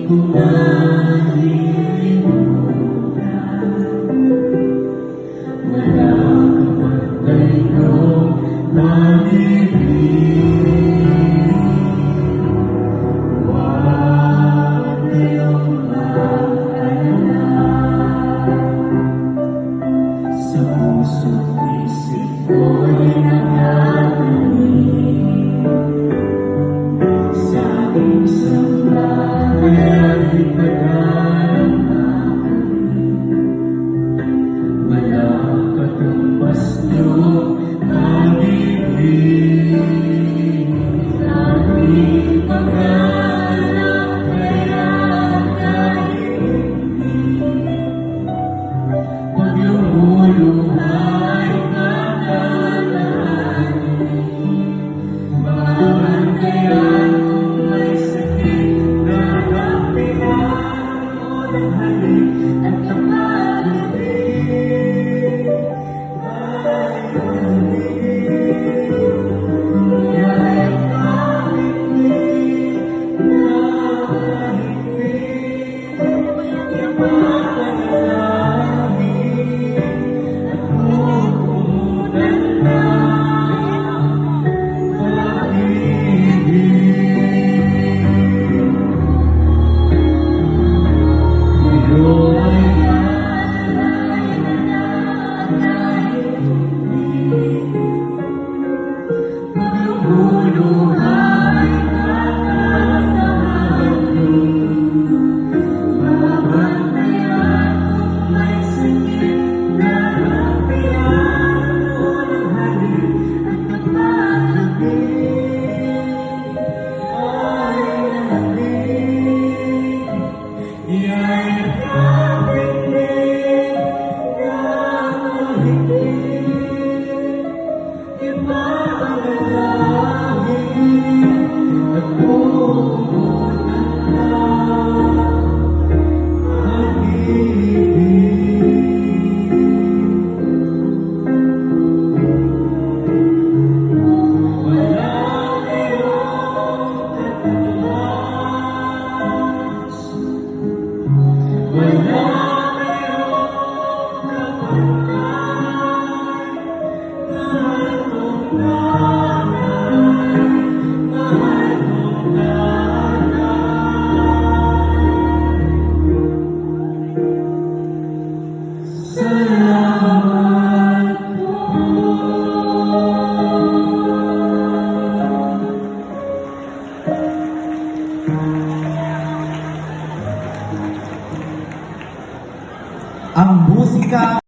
ko malilimutan. Wala ka bang gayong pag-ibig? Huwag kayong mag-alala. Sa puso't isip ko'y nagagaling. Sa aking sambahay ay pagdarama kami. Malakatumbas niyong pag-ibig. Lagi pag-alala kaya kahit paglumuluhay kakalahanin. Babantayan kung may sakit na kapilan o ng halik at kapag-ibig ay halik. Kaya't kahit na higpit, ipapanalangin at huwag umulan na pag-ibig. Ito ay alay na dahil tubig. Paglumuluhay kakalahanin. Babantayan kung may sakit na kapilan o ng halik at kapag-ibig ay halik. Iya'y kapitin na mahigpit. Ipapanalangin at pupunan na pag-ibig. Wala kayong katulas. Wala kayong kapantay. Mahal kong nanay, mahal kong nanay. Salamat po. Ang musika